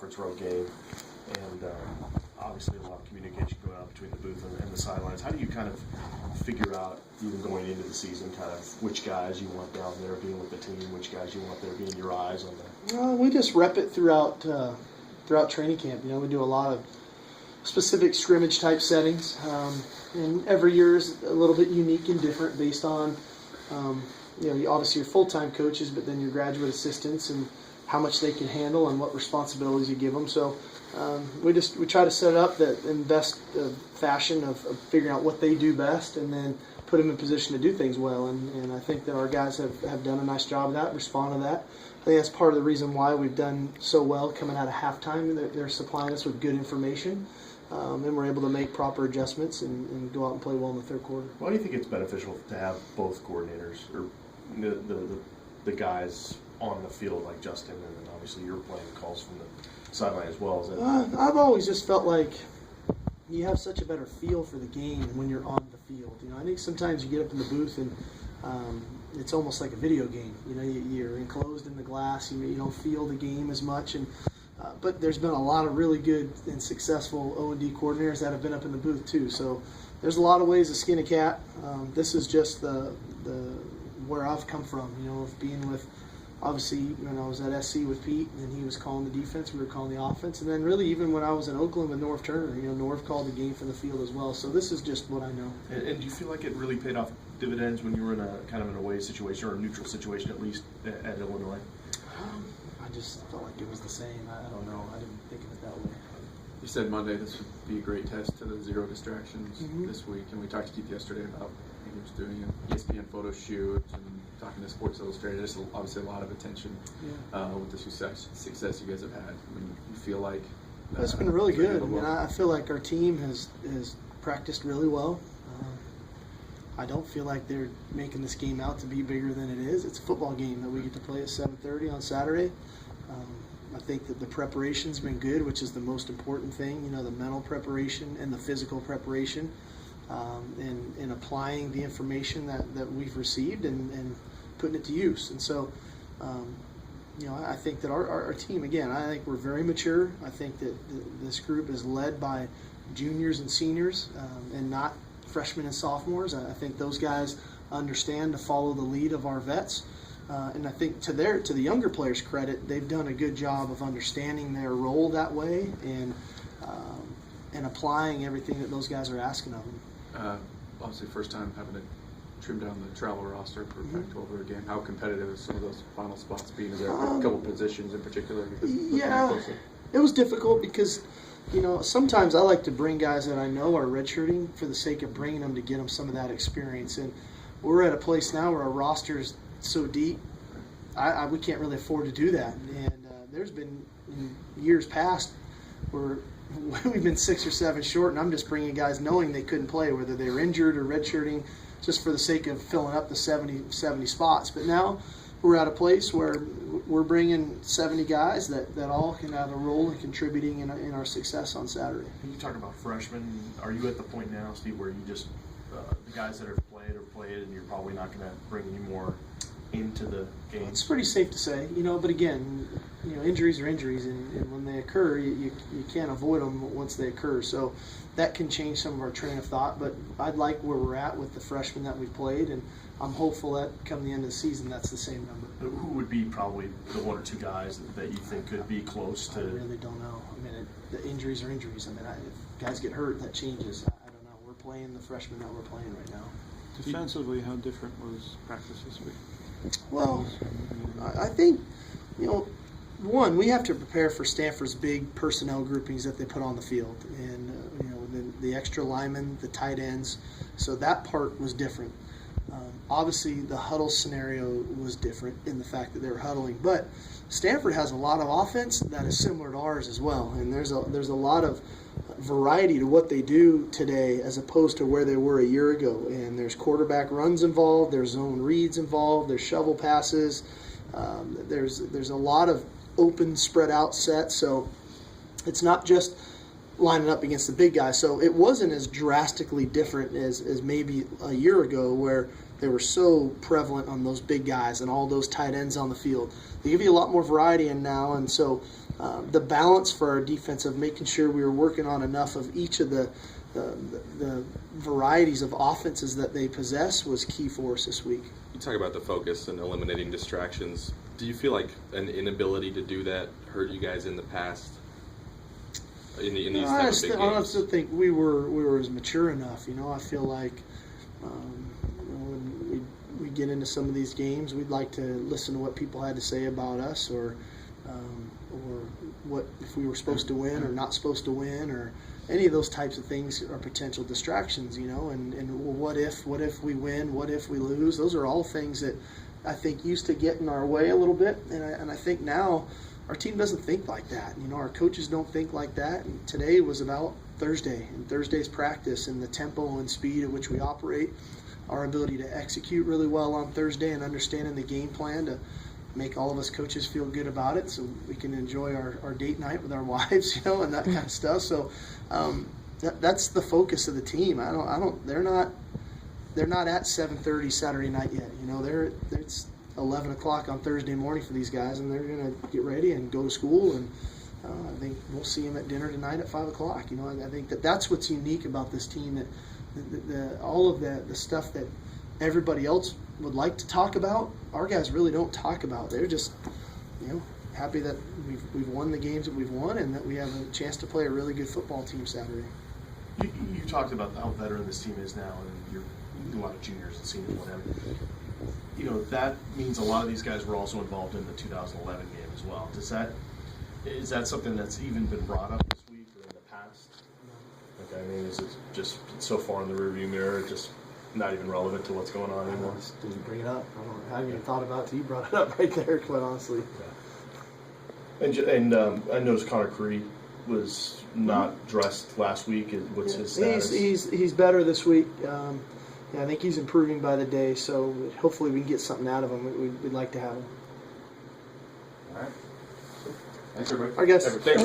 conference road game, and obviously a lot of communication going on between the booth and the sidelines. How do you kind of figure out, even going into the season, kind of which guys you want down there being with the team, which guys you want there being your eyes on the... We just rep it throughout training camp. We do a lot of specific scrimmage type settings, and every year is a little bit unique and different based on obviously your full-time coaches, but then your graduate assistants and how much they can handle and what responsibilities you give them. So we try to set it up that in best fashion of figuring out what they do best and then put them in position to do things well. And I think that our guys have done a nice job of that, respond to that. I think that's part of the reason why we've done so well coming out of halftime. They're supplying us with good information, and we're able to make proper adjustments and go out and play well in the third quarter. Why do you think it's beneficial to have both coordinators, or the guys on the field like Justin, and then obviously you're playing calls from the sideline as well? I've always just felt like you have such a better feel for the game when you're on the field. I think sometimes you get up in the booth and it's almost like a video game. You're enclosed in the glass. You don't feel the game as much. But there's been a lot of really good and successful O&D coordinators that have been up in the booth too. So there's a lot of ways to skin a cat. This is just the where I've come from. Of being with, obviously when I was at SC with Pete and he was calling the defense, we were calling the offense, and then really even when I was in Oakland with Norv Turner, Norv called the game from the field as well. So this is just what I know. And do you feel like it really paid off dividends when you were in a kind of an away situation, or a neutral situation at least, at Illinois? I just felt like it was the same. I don't know. I didn't think of it that way. You said Monday this would be a great test to the zero distractions this week, and we talked to Keith yesterday about he was doing an ESPN photo shoot and talking to Sports Illustrated. There's obviously a lot of attention with the success you guys have had. I mean, you feel like it's been really good. I feel like our team has practiced really well. I don't feel like they're making this game out to be bigger than it is. It's a football game that we get to play at 7:30 on Saturday. I think that the preparation's been good, which is the most important thing. The mental preparation and the physical preparation, and applying the information that we've received and putting it to use. And so, I think that our team, again, I think we're very mature. I think that this group is led by juniors and seniors, and not freshmen and sophomores. I think those guys understand to follow the lead of our vets, and I think to the younger players' credit, they've done a good job of understanding their role that way and applying everything that those guys are asking of them. Obviously, first time having to trim down the travel roster for Pac-12 again. How competitive is some of those final spots being? Is there a couple positions in particular? It was difficult because sometimes I like to bring guys that I know are redshirting for the sake of bringing them to get them some of that experience. And we're at a place now where our roster is so deep, we can't really afford to do that. And there's been in years past where we've been 6 or 7 short, and I'm just bringing guys knowing they couldn't play, whether they were injured or redshirting, just for the sake of filling up the 70 spots. But now we're at a place where we're bringing 70 guys that all can have a role in contributing in our success on Saturday. When you talk about freshmen, are you at the point now, Steve, where you just the guys that have played, and you're probably not going to bring any more into the game? It's pretty safe to say, but again, injuries are injuries, and when they occur, you can't avoid them once they occur. So that can change some of our train of thought, but I'd like where we're at with the freshmen that we've played, and I'm hopeful that come the end of the season, that's the same number. But who would be probably the 1 or 2 guys that you think could be close to? I really don't know. The injuries are injuries. If guys get hurt, that changes. I don't know. We're playing the freshmen that we're playing right now. Defensively, how different was practice this week? Well, I think, one, we have to prepare for Stanford's big personnel groupings that they put on the field, and the extra linemen, the tight ends. So that part was different. Obviously, the huddle scenario was different in the fact that they were huddling, but Stanford has a lot of offense that is similar to ours as well, and there's a lot of variety to what they do today as opposed to where they were a year ago. And there's quarterback runs involved, there's zone reads involved, there's shovel passes, there's a lot of open spread out sets. So it's not just lining up against the big guys. So it wasn't as drastically different as maybe a year ago, where they were so prevalent on those big guys and all those tight ends on the field. They give you a lot more variety in now, and so the balance for our defense of making sure we were working on enough of each of the varieties of offenses that they possess was key for us this week. You talk about the focus and eliminating distractions. Do you feel like an inability to do that hurt you guys in the past? In these type of big games? I still think we were as mature enough. I feel like when we get into some of these games, we'd like to listen to what people had to say about us, or what if we were supposed to win or not supposed to win, or any of those types of things are potential distractions. And well, what if we win? What if we lose? Those are all things that I think used to get in our way a little bit, and I think now our team doesn't think like that. Our coaches don't think like that. And today was about Thursday and Thursday's practice and the tempo and speed at which we operate, our ability to execute really well on Thursday, and understanding the game plan to make all of us coaches feel good about it, so we can enjoy our date night with our wives, and that kind of stuff. So that's the focus of the team. They're not at 7:30 Saturday night yet. It's 11 o'clock on Thursday morning for these guys, and they're going to get ready and go to school, and I think we'll see them at dinner tonight at 5 o'clock. I think that's what's unique about this team, that all of the stuff that everybody else would like to talk about, our guys really don't talk about. They're just, happy that we've won the games that we've won, and that we have a chance to play a really good football team Saturday. You talked about how veteran this team is now, and you're a lot of juniors and seniors, whatever. That means a lot of these guys were also involved in the 2011 game as well. Is that something that's even been brought up this week or in the past? Okay, is it just so far in the rearview mirror, just not even relevant to what's going on anymore? Didn't bring it up. I haven't even thought about it till you brought it up right there, quite honestly. Yeah. And I noticed Connor Cree was not dressed last week. What's his status? He's better this week. I think he's improving by the day, so hopefully we can get something out of him. We'd like to have him. All right. Thanks, everybody. All right, guys. Thanks,